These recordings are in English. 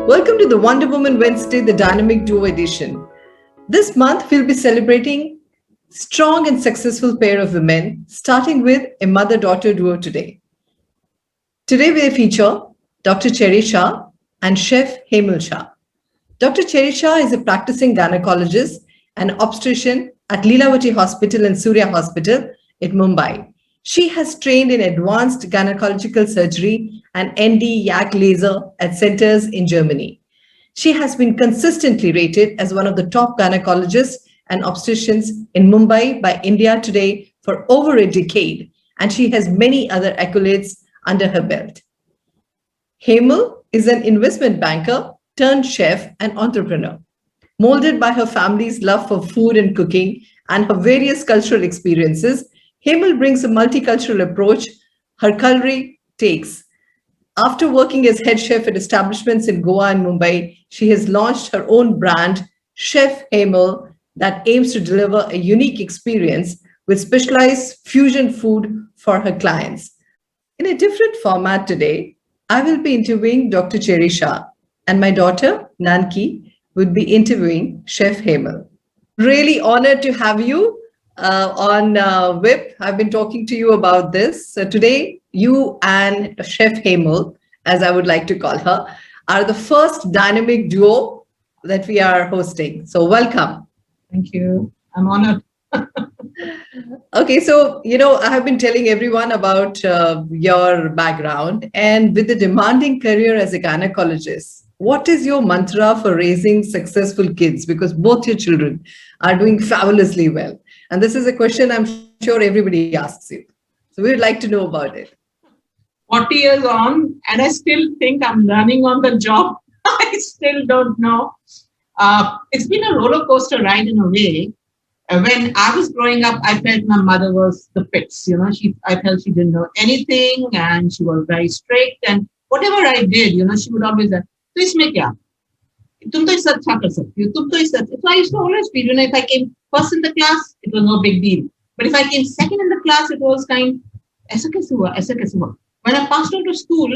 Welcome to the Wonder Woman Wednesday, the Dynamic Duo edition. This month, we'll be celebrating strong and successful pair of women, starting with a mother-daughter duo today. Today, we feature Dr. Cherry Shah and Chef Hemal Shah. Dr. Cherry Shah is a practicing gynecologist and obstetrician at Lilavati Hospital and Surya Hospital in Mumbai. She has trained in advanced gynecological surgery and ND-YAG laser at centers in Germany. She has been consistently rated as one of the top gynecologists and obstetricians in Mumbai by India Today for over a decade, and she has many other accolades under her belt. Hemal is an investment banker turned chef and entrepreneur. Molded by her family's love for food and cooking and her various cultural experiences, Hemal brings a multicultural approach her culinary takes. After working as head chef at establishments in Goa and Mumbai, she has launched her own brand, Chef Hemal, that aims to deliver a unique experience with specialized fusion food for her clients. In a different format today, I will be interviewing Dr. Cherry Shah, and my daughter, Nanki, would be interviewing Chef Hemal. Really honored to have you on WiP. I've been talking to you about this. So today, you and Chef Hemal, as I would like to call her, are the first dynamic duo that we are hosting. So welcome. Thank you. I'm honored. Okay, so, I have been telling everyone about your background, and with the demanding career as a gynecologist, what is your mantra for raising successful kids? Because both your children are doing fabulously well. And this is a question I'm sure everybody asks you. So we would like to know about it. 40 years on, and I still think I'm learning on the job. I still don't know. It's been a roller coaster ride in a way. When I was growing up, I felt my mother was the pits. I felt she didn't know anything, and she was very strict. And whatever I did, she would always say, "तो इसमें क्या? तुम तो इससे अच्छा कर सकती हो, तुम तो इससे." So I used to always feel, if I came first in the class, it was no big deal. But if I came second in the class, it was kind, ऐसा कैसे हुआ? ऐसा कैसे हुआ? When I passed on to school,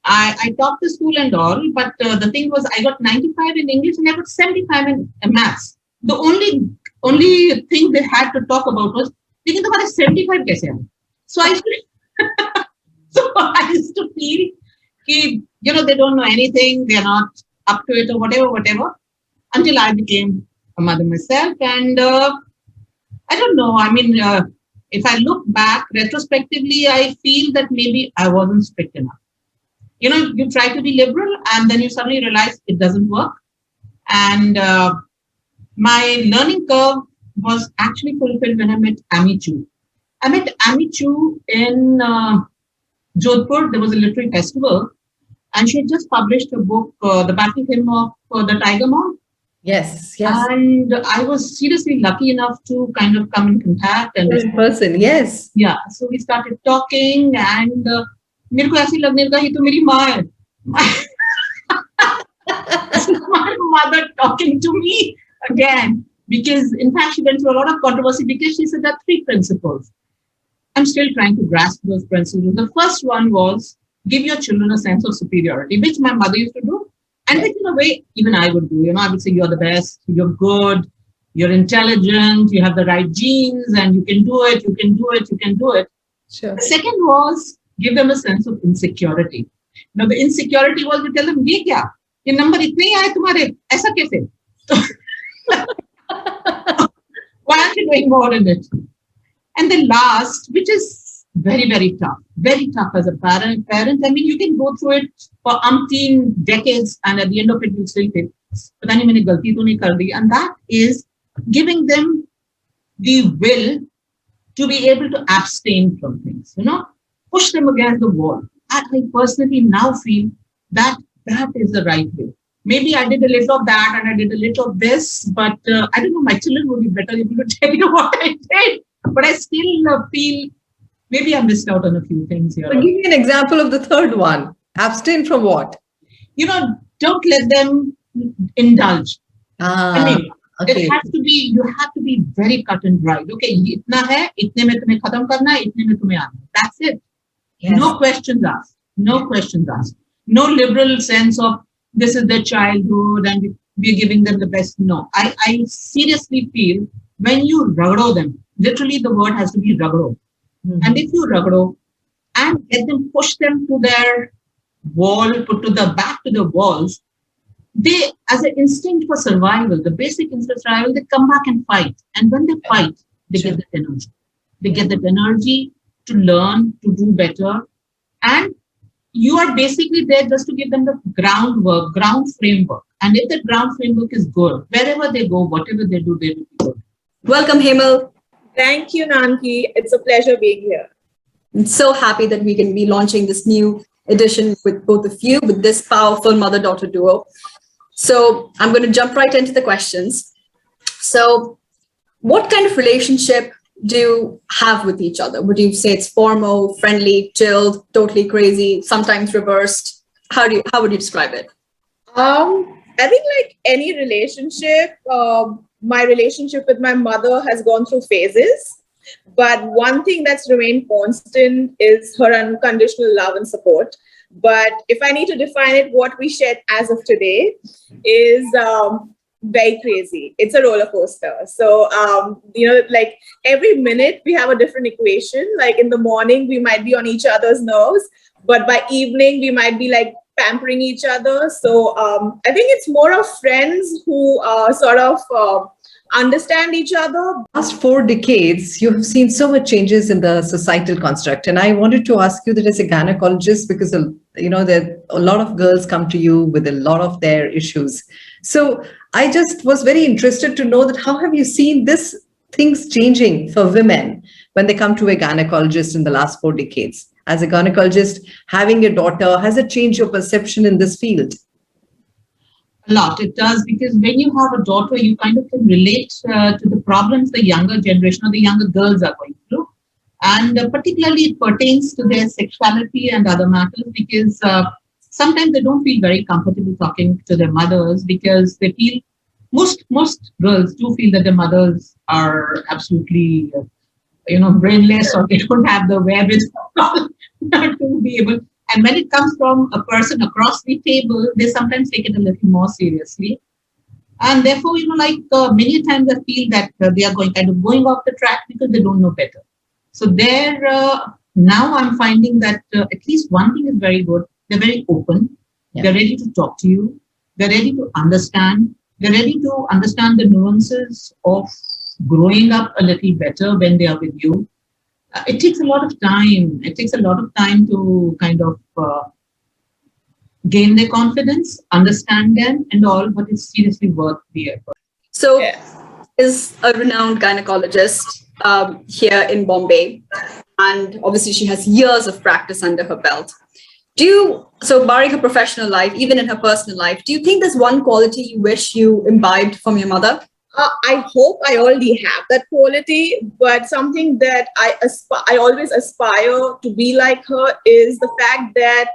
I topped the school and all, but the thing was, I got 95 in English and I got 75 in maths. The only thing they had to talk about was, लेकिन तुम्हारे 75 कैसे आए? So I used to feel कि, they don't know anything, they're not up to it or whatever, until I became a mother myself. And I don't know, if I look back retrospectively, I feel that maybe I wasn't strict enough. You try to be liberal and then you suddenly realize it doesn't work. And my learning curve was actually fulfilled when I met Amy Chu. I met Amy Chu in Jodhpur. There was a literary festival, and she had just published a book, The Battle Hymn of the Tiger Mom. Yes. And I was seriously lucky enough to kind of come in contact. And in person, yes. Yeah, so we started talking, and मेरे को ऐसे लगने लगा ये तो मेरी माँ है. This is my mother talking to me again. Because in fact, she went through a lot of controversy because she said there are 3 principles. I'm still trying to grasp those principles. The first one was give your children a sense of superiority, which my mother used to do. And which in a way, even I would do. I would say you're the best, you're good, you're intelligent, you have the right genes, and you can do it, you can do it, you can do it. Sure. The second was give them a sense of insecurity. Now, the insecurity was to tell them, ये क्या? ये number इतने ही आए तुम्हारे, ऐसा कैसे? Why aren't you doing more in it? And the last, which is very, very tough as a parent. You can go through it for umpteen decades, and at the end of it, you still feel, "Pata nahi maine galti to nahi kar di." And that is giving them the will to be able to abstain from things. Push them against the wall. I personally now feel that is the right way. Maybe I did a little of that and I did a little of this, but I don't know, my children would be better able to tell you what I did. But I still feel maybe I missed out on a few things here. But give me an example of the third one. Abstain from what? Don't let them indulge. Okay. You have to be very cut and dry. Okay, itna hai, itne mein tumhe khatam karna hai, itne mein tumhe aana. That's it. Yes. No questions asked. No liberal sense of this is their childhood and we're giving them the best. No, I seriously feel when you ragdo them, literally the word has to be ragdo. And if you ragdo and get them, push them to their wall, put to the back to the walls, they, as an instinct for survival, the basic instinct for survival, they come back and fight. And when they fight, they get that energy. They get that energy to learn, to do better. And you are basically there just to give them the groundwork, ground framework. And if the ground framework is good, wherever they go, whatever they do, they will be good. Welcome, Hemal. Thank you, Nanki. It's a pleasure being here. I'm so happy that we can be launching this new edition with both of you, with this powerful mother-daughter duo. So I'm going to jump right into the questions. So what kind of relationship do you have with each other? Would you say it's formal, friendly, chilled, totally crazy, sometimes reversed? How would you describe it? I think like any relationship, my relationship with my mother has gone through phases. But one thing that's remained constant is her unconditional love and support. But if I need to define it, what we shared as of today is very crazy. It's a roller coaster. So, like every minute we have a different equation. Like in the morning, we might be on each other's nerves, but by evening, we might be like pampering each other. So I think it's more of friends who sort of understand each other. Last 4 decades, you have seen so much changes in the societal construct. And I wanted to ask you that as a gynecologist, because, there a lot of girls come to you with a lot of their issues. So I just was very interested to know that how have you seen this things changing for women when they come to a gynecologist in the last 4 decades? As a gynecologist, having a daughter, has it changed your perception in this field? A lot. It does, because when you have a daughter, you kind of can relate to the problems the younger generation or the younger girls are going through. And particularly it pertains to their sexuality and other matters, because sometimes they don't feel very comfortable talking to their mothers, because they feel, most girls do feel that their mothers are absolutely, brainless, or they don't have the wherewithal to be able. And when it comes from a person across the table, they sometimes take it a little more seriously. And therefore, many times I feel that they are going off the track because they don't know better. So now I'm finding that at least one thing is very good. They're very open. Yeah. They're ready to talk to you. They're ready to understand. They're ready to understand the nuances of growing up a little better when they are with you. It takes a lot of time. It takes a lot of time to kind of gain their confidence, understand them and all, but it's seriously worth the effort. So is a renowned gynecologist here in Bombay, and obviously she has years of practice under her belt. So barring her professional life, even in her personal life, do you think there's one quality you wish you imbibed from your mother? I hope I already have that quality, but something that I always aspire to be like her is the fact that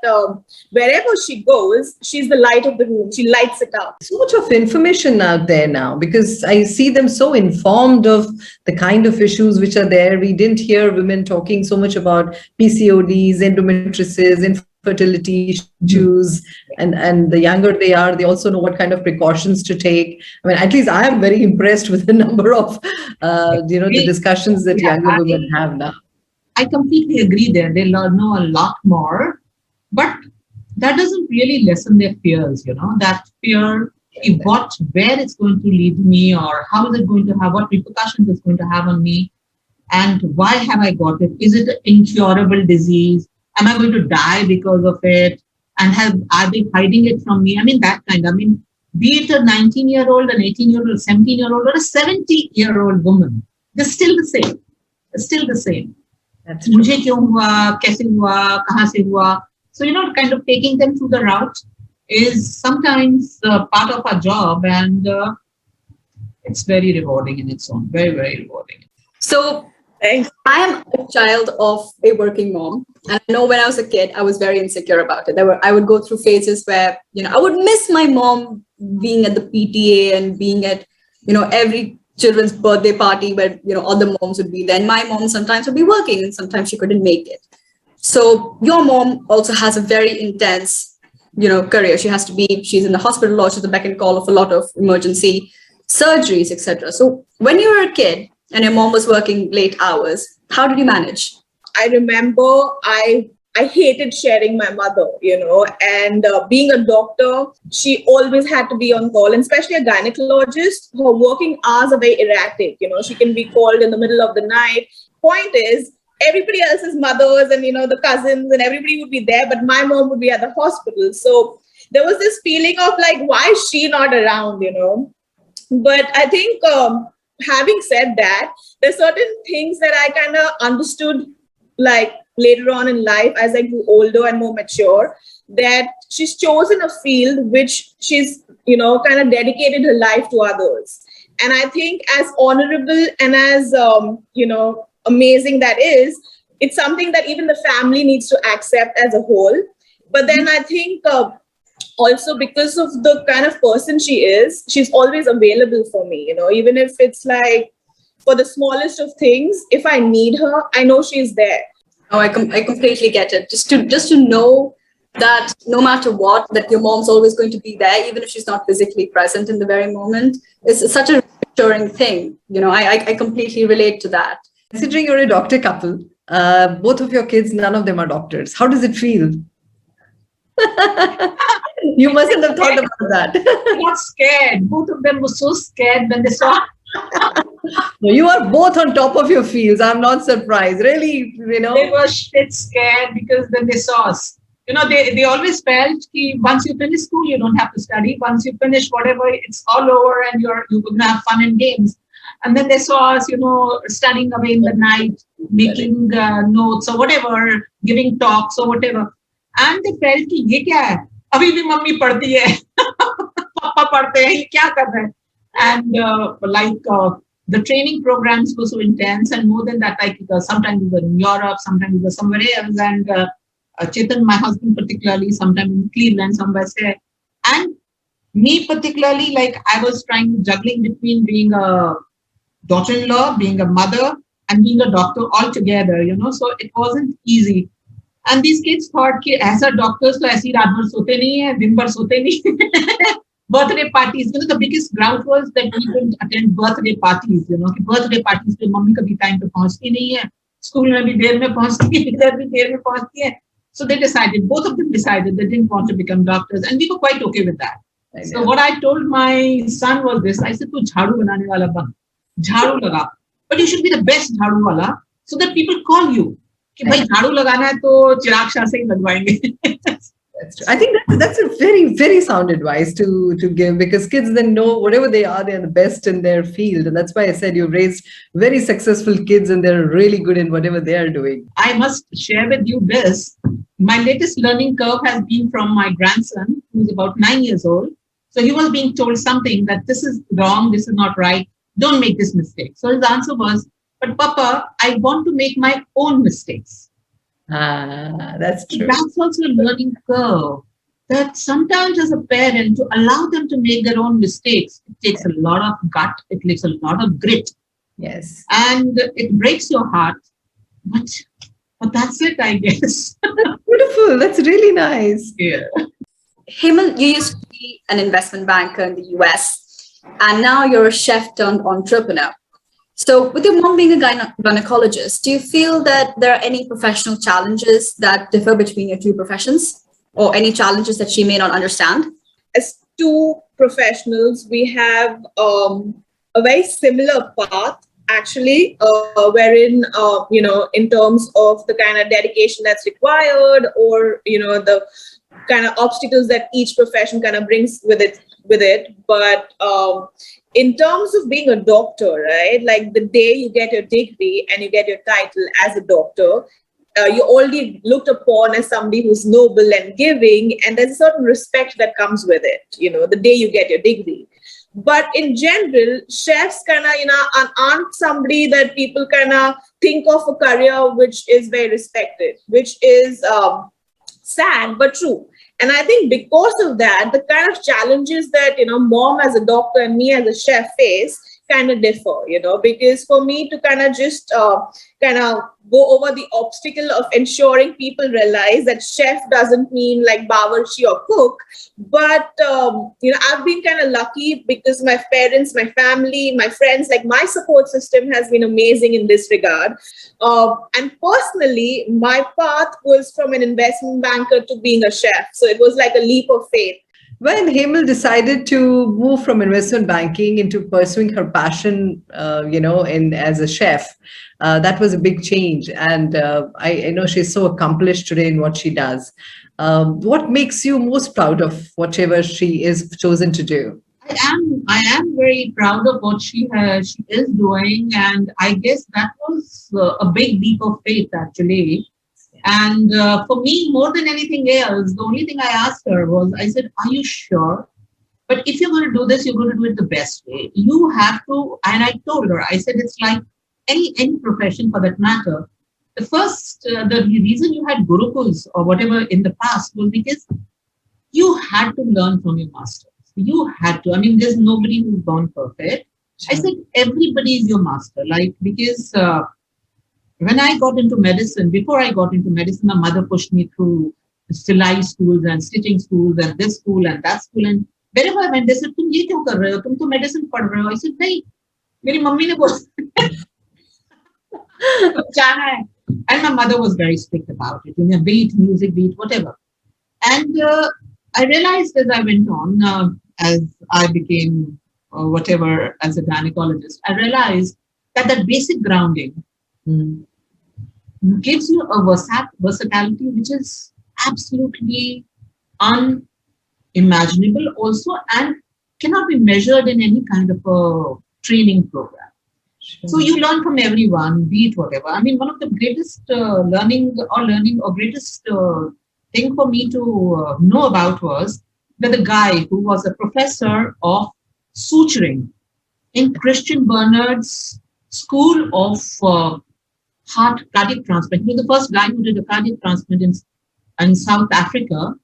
wherever she goes, she's the light of the room. She lights it up. So much of information out there now, because I see them so informed of the kind of issues which are there. We didn't hear women talking so much about PCODs, endometriosis, infertility issues, and the younger they are, they also know what kind of precautions to take. I mean, at least I am very impressed with the number of the discussions that younger women have now. I completely agree there. They know a lot more, but that doesn't really lessen their fears. That fear, where it's going to lead me, or how is it going to have, what repercussions it's going to have on me, and why have I got it? Is it an incurable disease? Am I going to die because of it? And have I been hiding it from me? I mean, that kind. I mean, be it a 19-year-old, an 18-year-old, a 17-year-old, or a 70-year-old woman, they're still the same. They're still the same. That's true. Mujhe kyun hua, kaise hua, kahan se hua. So, kind of taking them through the route is sometimes part of our job, and it's very rewarding in its own. Very, very rewarding. So I am a child of a working mom. And I know when I was a kid, I was very insecure about it. I would go through phases where, I would miss my mom being at the PTA and being at, every children's birthday party where, other moms would be there. And my mom sometimes would be working and sometimes she couldn't make it. So your mom also has a very intense career. She's in the hospital or she's the beck and call of a lot of emergency surgeries, etc. So when you were a kid and your mom was working late hours, how did you manage? I remember I hated sharing my mother, and being a doctor, she always had to be on call, and especially a gynecologist, her working hours are very erratic. She can be called in the middle of the night. Point is, everybody else's mothers and, the cousins and everybody would be there, but my mom would be at the hospital. So there was this feeling of like, why is she not around, But I think having said that, there's certain things that I kind of understood like later on in life as I grew older and more mature, that she's chosen a field which she's, kind of dedicated her life to others. And I think as honorable and as, amazing that is, it's something that even the family needs to accept as a whole. But then I think also because of the kind of person she is, she's always available for me, even if it's like for the smallest of things, if I need her, I know she's there. Oh, I completely get it. Just to know that no matter what, that your mom's always going to be there, even if she's not physically present in the very moment, is such a reassuring thing. I completely relate to that. Considering you're a doctor couple, both of your kids, none of them are doctors. How does it feel? You mustn't have thought about that. I got scared. Both of them were so scared when they saw. You are both on top of your fields. I'm not surprised. Really, They were shit scared because then they saw us. They always felt that once you finish school, you don't have to study. Once you finish whatever, it's all over and you will have fun and games. And then they saw us, studying away in the night, making notes or whatever, giving talks or whatever. And they felt कि ये क्या है? अभी भी mummy पढ़ती है, पापा पढ़ते हैं, ये क्या कर रहे हैं? And the training programs were so intense, and more than that, sometimes we were in Europe, sometimes we were somewhere else, and Chetan, my husband particularly, sometimes in Cleveland, somewhere there. And me particularly, I was juggling between being a daughter-in-law, being a mother, and being a doctor all together, so it wasn't easy. And these kids thought कि ऐसा doctors तो ऐसी रात भर सोते नहीं है, दिन भर सोते नहीं. Birthday parties, the biggest ground was that we couldn't attend birthday parties, birthday parties पे मम्मी कभी time पे पहुंचती नहीं है, school में भी देर में पहुंचती है, इधर भी देर में पहुंचती है. So both of them decided they didn't want to become doctors, and we were quite okay with that. So what I told my son was this: I said, "तू झाड़ू बनाने वाला बन, झाड़ू लगा, but you should be the best झाड़ू वाला, so that people call you कि भाई झाड़ू लगाना है तो चिराग शाह से ही लगवाएंगे." That's true. I think that's a very, very sound advice to give, because kids then know whatever they are, they're the best in their field. And that's why I said you've raised very successful kids and they're really good in whatever they are doing. I must share with you this. My latest learning curve has been from my grandson, who's about 9 years old. So he was being told something that this is wrong, this is not right, don't make this mistake. So his answer was, "But Papa, I want to make my own mistakes." That's true. That's also a learning curve. That sometimes as a parent, to allow them to make their own mistakes, it takes a lot of gut, it takes a lot of grit. Yes. And it breaks your heart. But that's it, I guess. That's beautiful. That's really nice. Yeah. Hemal, you used to be an investment banker in the US, and now you're a chef turned entrepreneur. So with your mom being a gynecologist, do you feel that there are any professional challenges that differ between your two professions, or any challenges that she may not understand? As two professionals, we have a very similar path, actually, wherein, in terms of the kind of dedication that's required, or, the kind of obstacles that each profession kind of brings with it. But in terms of being a doctor, right, like the day you get your degree and you get your title as a doctor, you're already looked upon as somebody who's noble and giving, and there's a certain respect that comes with it, the day you get your degree. But in general, chefs kind of, aren't somebody that people kind of think of a career which is very respected, which is sad but true. And I think because of that, the kind of challenges that, mom as a doctor and me as a chef face kind of differ, because for me to kind of just kind of go over the obstacle of ensuring people realize that chef doesn't mean like bawarchi or cook, but I've been kind of lucky because my parents, my family, my friends, like my support system has been amazing in this regard. And personally, my path was from an investment banker to being a chef, so it was like a leap of faith. When Hemal decided to move from investment banking into pursuing her passion, as a chef, that was a big change. And I know she's so accomplished today in what she does. What makes you most proud of whatever she is chosen to do? I am very proud of what she is doing, and I guess that was a big leap of faith actually. And for me, more than anything else, the only thing I asked her was, I said, "Are you sure? But if you're going to do this, you're going to do it the best way. You have to." And I told her, I said, it's like any profession for that matter. The reason you had gurukuls or whatever in the past was because you had to learn from your masters. You had to. I mean, there's nobody who's born perfect. I said, everybody is your master. Like, because when I got into medicine, before I got into medicine, my mother pushed me through stilai schools and stitching schools and this school and that school. And wherever I went, they said, "Tum ye kyun kar rahe ho? Tum to medicine padh rahe ho." I said, "Nahi, meri mummy ne bola jana hai." And my mother was very strict about it. Be it music, be it whatever. And I realized as I went on, as I became whatever as a gynecologist, I realized that basic grounding gives you a versatility which is absolutely unimaginable also, and cannot be measured in any kind of a training program. Sure. So you learn from everyone, be it whatever. I mean, one of the greatest learning or greatest thing for me to know about was that the guy who was a professor of suturing in Christian Bernard's School of Heart Cardiac Transplant. He was the first guy who did a cardiac transplant in South Africa.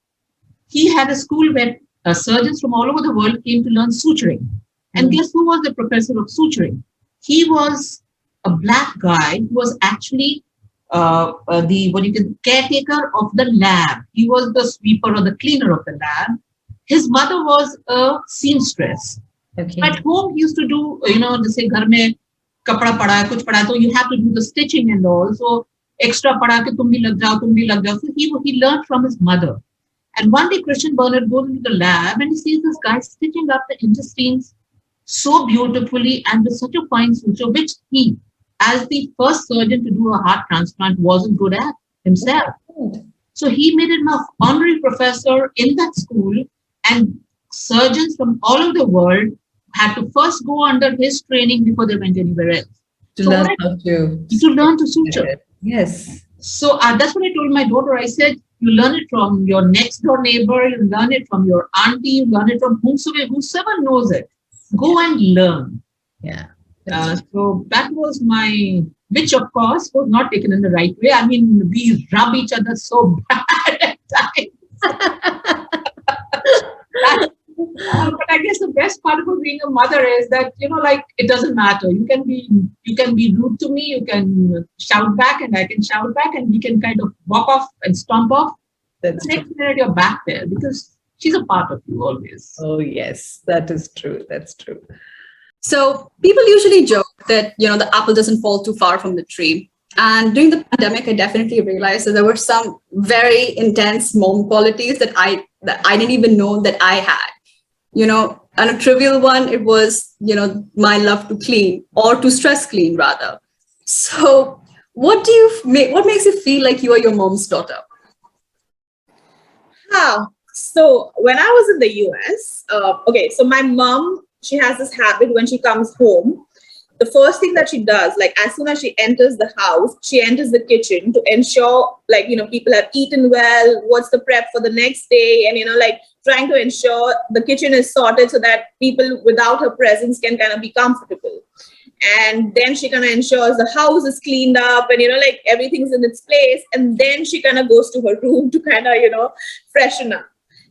He had a school where surgeons from all over the world came to learn suturing. And guess who was the professor of suturing? He was a black guy who was actually the caretaker of the lab. He was the sweeper or the cleaner of the lab. His mother was a seamstress. Okay. At home, he used to do, जैसे घर में कपड़ा पड़ा है, कुछ पड़ा है, so you have to do the stitching and all. So extra पड़ा के तुम भी लग जाओ. So he learned from his mother. And one day Christian Bernard goes into the lab and he sees this guy stitching up the intestines so beautifully and with such a fine suture, which he, as the first surgeon to do a heart transplant, wasn't good at himself. So he made him an honorary professor in that school, and surgeons from all over the world had to first go under his training before they went anywhere else. To learn to suture. Yes. So that's what I told my daughter. I said, you learn it from your next door neighbor, you learn it from your auntie, you learn it from whosoever knows it. Go and learn. Yeah. So that was which of course was not taken in the right way. I mean, we rub each other so bad at times. But I guess the best part about being a mother is that, it doesn't matter. You can be rude to me, you can shout back and I can shout back, and we can kind of walk off and stomp off. That's the next minute you're back there because she's a part of you always. Oh, yes, that is true. That's true. So people usually joke that, the apple doesn't fall too far from the tree. And during the pandemic, I definitely realized that there were some very intense mom qualities that I didn't even know that I had. And a trivial one, it was, my love to clean, or to stress clean rather. So what makes you feel like you are your mom's daughter? So when I was in the US, so my mom, she has this habit when she comes home. The first thing that she does, like as soon as she enters the house, she enters the kitchen to ensure, people have eaten well, what's the prep for the next day, and, trying to ensure the kitchen is sorted so that people without her presence can kind of be comfortable. And then she kind of ensures the house is cleaned up and, everything's in its place. And then she kind of goes to her room to kind of, freshen up.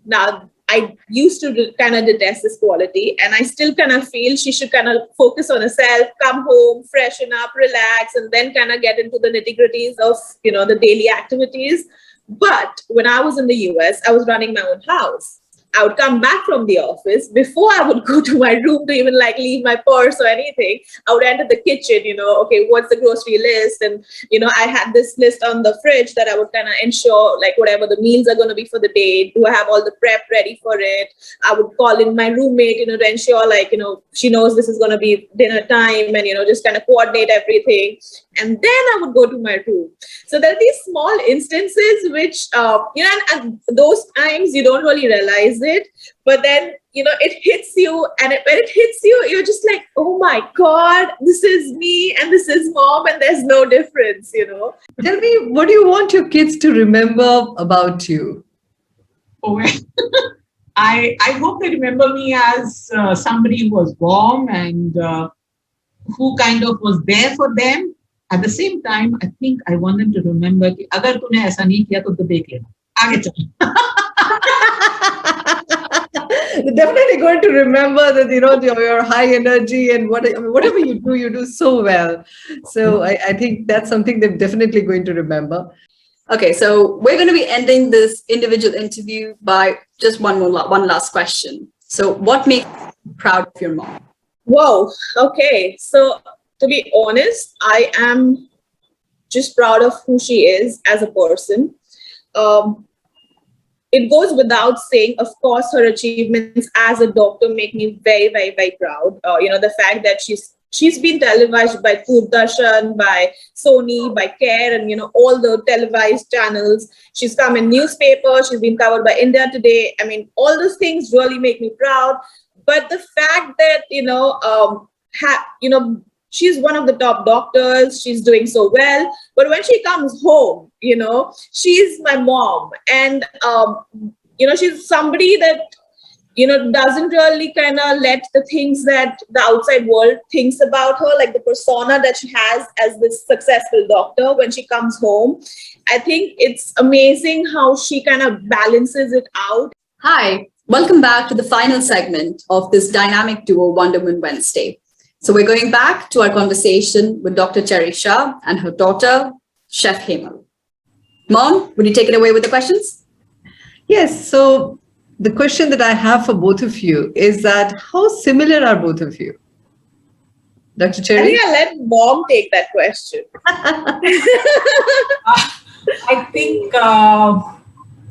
Now, I used to kind of detest this quality, and I still kind of feel she should kind of focus on herself, come home, freshen up, relax, and then kind of get into the nitty-gritties of, the daily activities. But when I was in the US, I was running my own house. I would come back from the office. Before I would go to my room to even like leave my purse or anything, I would enter the kitchen, okay, what's the grocery list? And, I had this list on the fridge that I would kind of ensure like whatever the meals are going to be for the day, do I have all the prep ready for it? I would call in my roommate, to ensure like, she knows this is going to be dinner time and, just kind of coordinate everything. And then I would go to my room. So there are these small instances which, and those times you don't really realize it, but then, it hits you. And when it hits you, you're just like, oh my God, this is me and this is mom and there's no difference, Tell me, what do you want your kids to remember about you? Oh, well, I hope they remember me as somebody who was warm and who kind of was there for them. At the same time, I think I want them to remember कि अगर तूने ऐसा नहीं किया तो देख लेना आगे चल. They're definitely going to remember that your high energy and whatever you do so well. So I think that's something they're definitely going to remember. Okay, so we're going to be ending this individual interview by just one last question. So what makes you proud of your mom? Whoa. Okay. So to be honest, I am just proud of who she is as a person. It goes without saying, of course, her achievements as a doctor make me very, very, very proud. The fact that she's been televised by Doordarshan, by Sony, by Care, and all the televised channels. She's come in newspapers. She's been covered by India Today. I mean, all those things really make me proud. But the fact that she's one of the top doctors, she's doing so well. But when she comes home, she's my mom. And, she's somebody that, doesn't really kind of let the things that the outside world thinks about her, like the persona that she has as this successful doctor when she comes home. I think it's amazing how she kind of balances it out. Hi, welcome back to the final segment of this dynamic duo WonderWoman Wednesday. So we're going back to our conversation with Dr. Cherry Shah and her daughter, Chef Hemal. Mom, would you take it away with the questions? Yes. So the question that I have for both of you is that how similar are both of you? Dr. I Cherry? think I'll let mom take that question. I think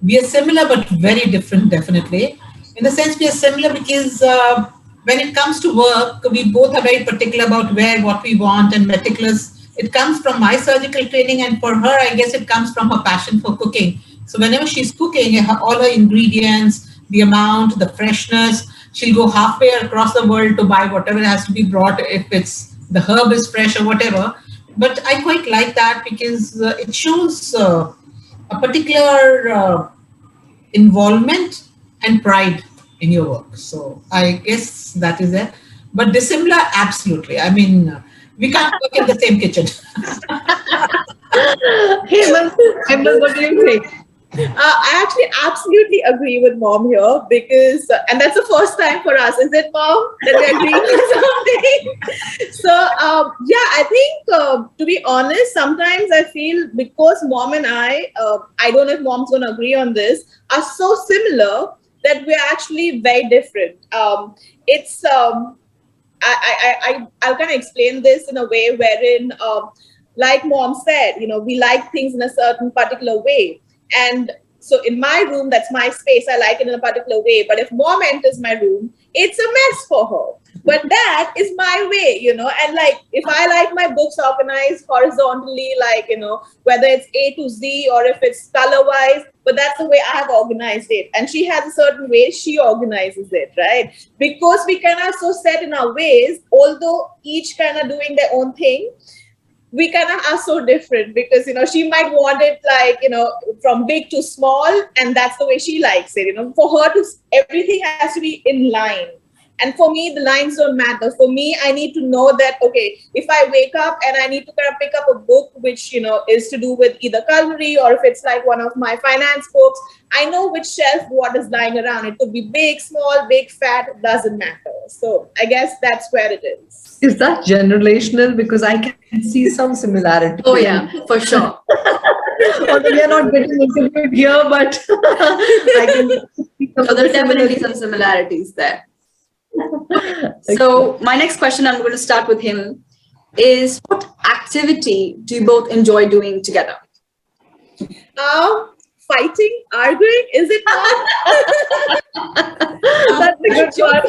we are similar but very different, definitely. In the sense we are similar because when it comes to work, we both are very particular about what we want and meticulous. It comes from my surgical training, and for her, I guess it comes from her passion for cooking. So whenever she's cooking, all her ingredients, the amount, the freshness, she'll go halfway across the world to buy whatever has to be brought, if it's the herb is fresh or whatever. But I quite like that because it shows a particular involvement and pride in your work. So I guess that is it. But dissimilar, absolutely. I mean, we can't work in the same kitchen. Hemal, what do you think? I actually absolutely agree with mom here because, and that's the first time for us, is it, mom, that we're agreeing with something? So, I think, to be honest, sometimes I feel because mom and I don't know if mom's going to agree on this, are so similar that we're actually very different. I'll kind of explain this in a way wherein, like mom said, we like things in a certain particular way. And so in my room, that's my space. I like it in a particular way. But if mom enters my room, it's a mess for her. But that is my way, and like, if I like my books organized horizontally, like, whether it's A to Z or if it's color wise, but that's the way I have organized it. And she has a certain way she organizes it, right? Because we kind of so set in our ways, although each kind of doing their own thing, we kind of are so different because, she might want it like, from big to small, and that's the way she likes it. For her, everything has to be in line. And for me, the lines don't matter. For me, I need to know that, okay, if I wake up and I need to kind of pick up a book, which, is to do with either culinary, or if it's like one of my finance books, I know which shelf what is lying around. It could be big, small, big, fat, it doesn't matter. So I guess that's where it is. Is that generational? Because I can see some similarity. Oh yeah, for sure. Although we are not getting into it here, but I can see some So there are definitely similarities. some similarities there. So my next question, I'm going to start with him, is what activity do you both enjoy doing together? Fighting, arguing, is it not? That's a good one.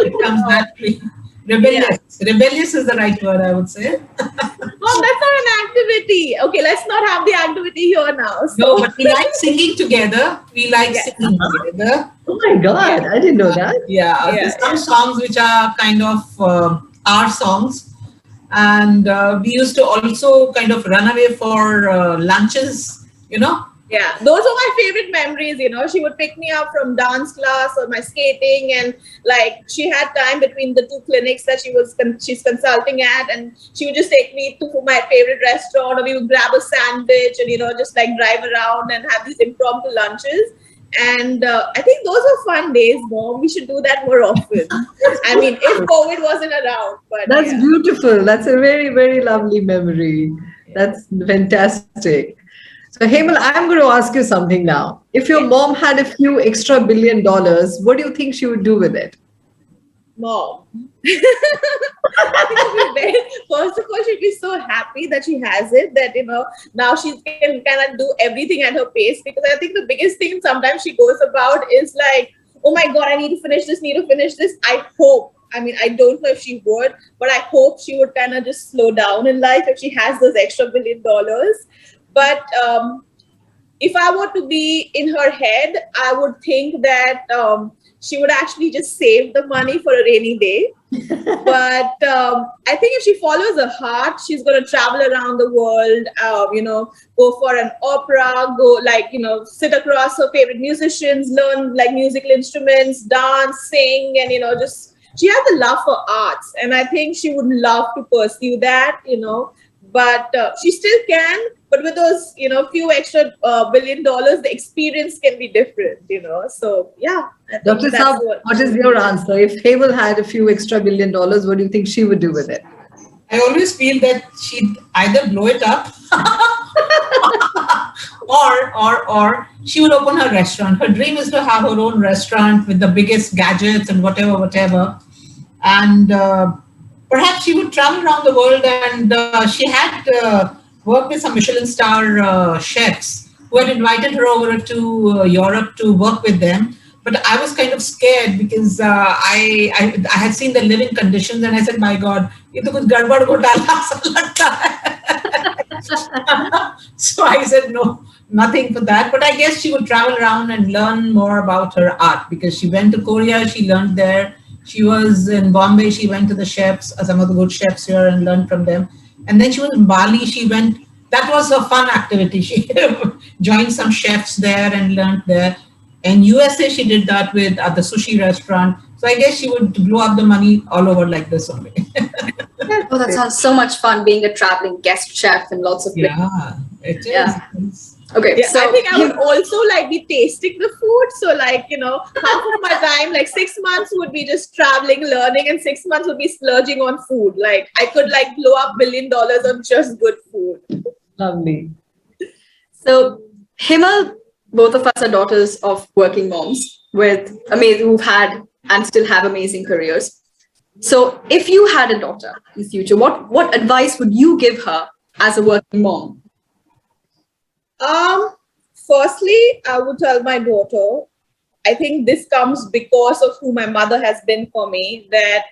It comes that way. Rebellious. Rebellious is the right word, I would say. Oh, that's not an activity. Okay, let's not have the activity here now. So. No, but we like singing together. We like Yes. singing together. Oh my God, I didn't know that. Yeah, there's some songs which are kind of our songs. And we used to also kind of run away for lunches, Yeah, those are my favorite memories. She would pick me up from dance class or my skating, and like she had time between the two clinics that she's consulting at, and she would just take me to my favorite restaurant, or we would grab a sandwich and just like drive around and have these impromptu lunches. And I think those are fun days, Mom. We should do that more often. I mean, if COVID wasn't around, but That's beautiful. That's a very, very lovely memory. That's fantastic. So, Hemal, I'm going to ask you something now. If your mom had a few extra $1 billion, what do you think she would do with it? Mom. First of all, she'd be so happy that she has it, that now she can kind of do everything at her pace. Because I think the biggest thing sometimes she goes about is like, oh my God, I need to finish this, I hope. I mean, I don't know if she would, but I hope she would kind of just slow down in life if she has those extra $1 billion. But if I were to be in her head, I would think that she would actually just save the money for a rainy day. But I think if she follows her heart, she's going to travel around the world, go for an opera, sit across her favorite musicians, learn like musical instruments, dance, sing, and, just she has a love for arts. And I think she would love to pursue that, but she still can. But with those, few extra $1 billion, the experience can be different, So, yeah. Dr. Saab, what is your answer? If Hemal had a few extra $1 billion, what do you think she would do with it? I always feel that she'd either blow it up or she would open her restaurant. Her dream is to have her own restaurant with the biggest gadgets and whatever. And perhaps she would travel around the world, and she had worked with some Michelin star chefs who had invited her over to Europe to work with them. But I was kind of scared because I had seen the living conditions, and I said, my God, ye to kuch gadbad ghotala sa lagta hai. So I said, no, nothing for that. But I guess she would travel around and learn more about her art, because she went to Korea, she learned there. She was in Bombay, she went to the chefs, some of the good chefs here, and learned from them. And then she was in Bali, that was a fun activity. She joined some chefs there and learned there. In USA, she did that at the sushi restaurant. So I guess she would blow up the money all over like this only. Oh, that sounds so much fun, being a traveling guest chef in lots of places. Yeah, it is. Yeah. Okay, Yeah, so I think I would also be tasting the food. So half of my time, 6 months would be just traveling, learning, and 6 months would be splurging on food. I could blow up $1 billion on just good food. Lovely. So, Hemal, both of us are daughters of working moms who've had and still have amazing careers. So, if you had a daughter in the future, what advice would you give her as a working mom? Firstly, I would tell my daughter, I think this comes because of who my mother has been for me, that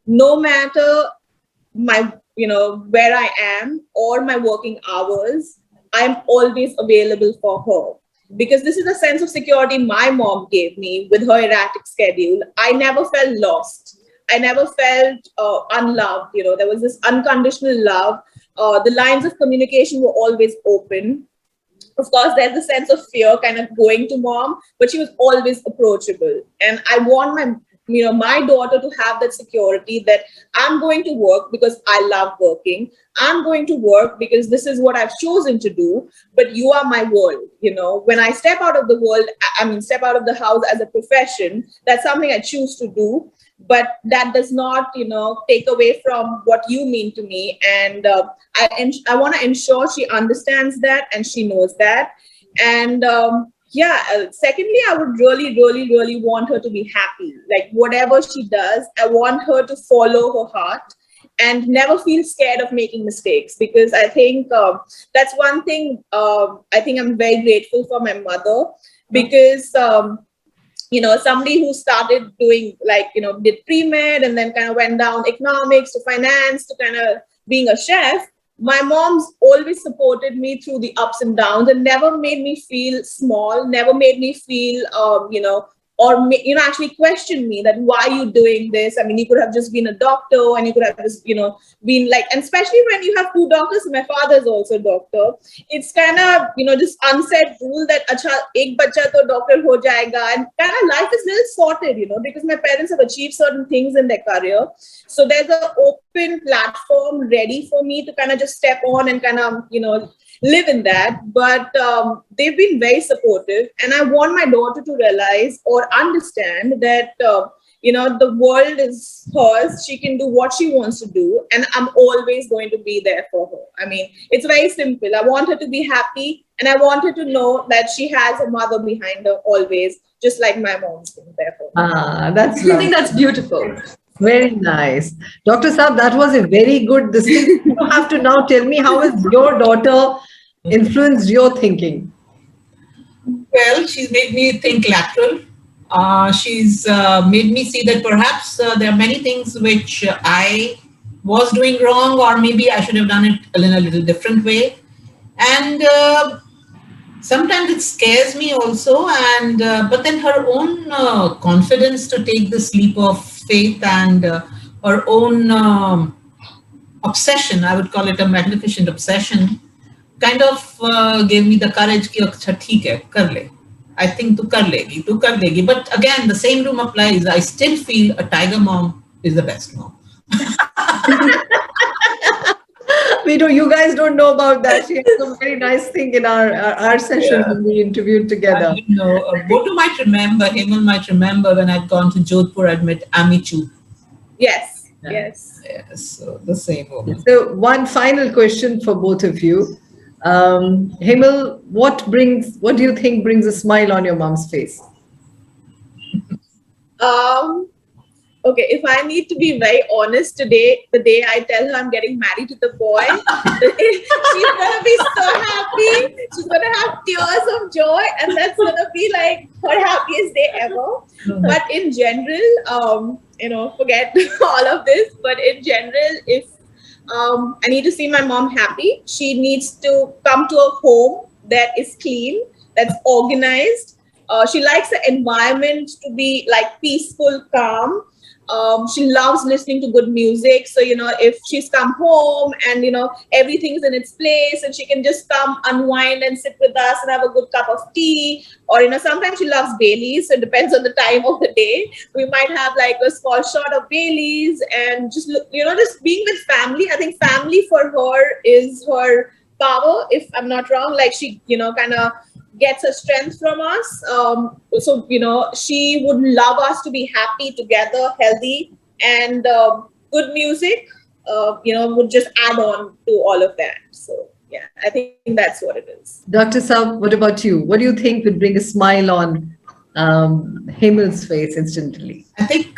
no matter where I am or my working hours, I'm always available for her. Because this is a sense of security my mom gave me with her erratic schedule. I never felt lost. I never felt unloved. There was this unconditional love. The lines of communication were always open. Of course, there's a sense of fear kind of going to mom, but she was always approachable. And I want my daughter to have that security that I'm going to work because I love working. I'm going to work because this is what I've chosen to do, but you are my world. When I step out of the world, step out of the house as a profession, that's something I choose to do, but that does not, take away from what you mean to me. And I want to ensure she understands that and she knows that. And secondly, I would really, really, really want her to be happy. Like whatever she does, I want her to follow her heart and never feel scared of making mistakes, because I think that's one thing. I think I'm very grateful for my mother, because somebody who started doing did pre-med and then kind of went down economics to finance to kind of being a chef. My mom's always supported me through the ups and downs and never made me feel small, never made me feel, actually question me that why are you doing this? I mean, you could have just been a doctor and you could have just, been like, and especially when you have two doctors, my father's also a doctor. It's kind of, this unsaid rule that acha, ek bacha to doctor ho jayega, and kind of life is little sorted, because my parents have achieved certain things in their career. So there's an open platform ready for me to kind of just step on and kind of, live in that. But they've been very supportive, and I want my daughter to realize or understand that the world is hers. She can do what she wants to do, and I'm always going to be there for her. I mean, it's very simple. I want her to be happy, and I want her to know that she has a mother behind her always, just like my mom's been there for her. That's I think that's beautiful. very nice. Dr. Saab, that was a very good decision. You have to now tell me, how has your daughter influenced your thinking? Well, she's made me think lateral. She's made me see that perhaps there are many things which I was doing wrong, or maybe I should have done it in a little different way. And sometimes it scares me also. And but then her own confidence to take this leap of faith, and her own obsession, I would call it a magnificent obsession, kind of gave me the courage ki acha theek hai, kar le. I think tu kar legi. But again, the same room applies. I still feel a tiger mom is the best mom. You guys don't know about that. She has a very nice thing in our session when we interviewed together. Botu might remember, Hemal might remember when I'd gone to Jodhpur, I'd met Amichu. Yes. Yes, so the same woman. So one final question for both of you. Hemal, what do you think brings a smile on your mom's face? Okay, if I need to be very honest today, the day I tell her I'm getting married to the boy, she's gonna be so happy. She's gonna have tears of joy, and that's gonna be like her happiest day ever. But in general, forget all of this. But in general, if I need to see my mom happy, she needs to come to a home that is clean, that's organized. She likes the environment to be like peaceful, calm. She loves listening to good music. So, if she's come home and, everything's in its place and she can just come unwind and sit with us and have a good cup of tea. Or, sometimes she loves Baileys. So it depends on the time of the day. We might have like a small shot of Baileys and just, just being with family. I think family for her is her power, if I'm not wrong. Like she, kind of gets her strength from us. So, she would love us to be happy together, healthy, and good music, would just add on to all of that. So, yeah, I think that's what it is. Dr. Saab, what about you? What do you think would bring a smile on Hemal's face instantly? I think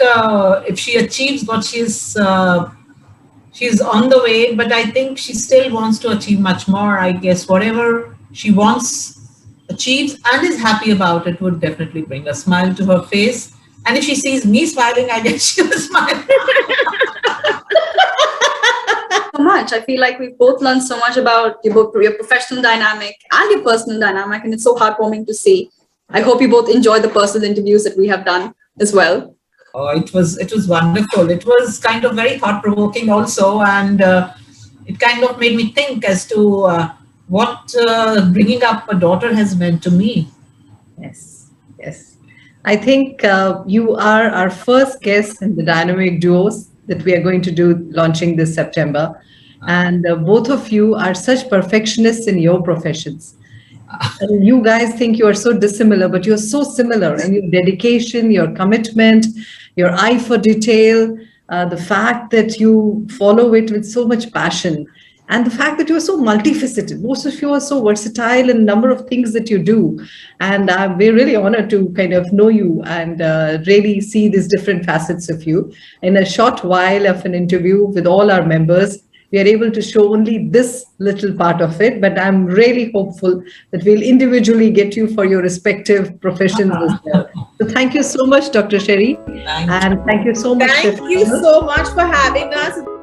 if she achieves what she's on the way, but I think she still wants to achieve much more. I guess whatever she wants, achieves, and is happy about it would definitely bring a smile to her face. And if she sees me smiling, I guess she will smile. So much. I feel like we've both learned so much about your professional dynamic and your personal dynamic, and it's so heartwarming to see. I hope you both enjoyed the personal interviews that we have done as well. Oh, it was wonderful. It was kind of very thought-provoking also, and it kind of made me think as to what bringing up a daughter has meant to me. Yes. I think you are our first guest in the dynamic duos that we are going to do launching this September. And both of you are such perfectionists in your professions. And you guys think you are so dissimilar, but you're so similar in your dedication, your commitment, your eye for detail, the fact that you follow it with so much passion, and the fact that you are so multifaceted. Most of you are so versatile in a number of things that you do. And we're really honored to kind of know you and really see these different facets of you. In a short while of an interview with all our members, we are able to show only this little part of it, but I'm really hopeful that we'll individually get you for your respective professions as well. So thank you so much, Dr. Sherry. And thank you so much. Thank you so much for having us.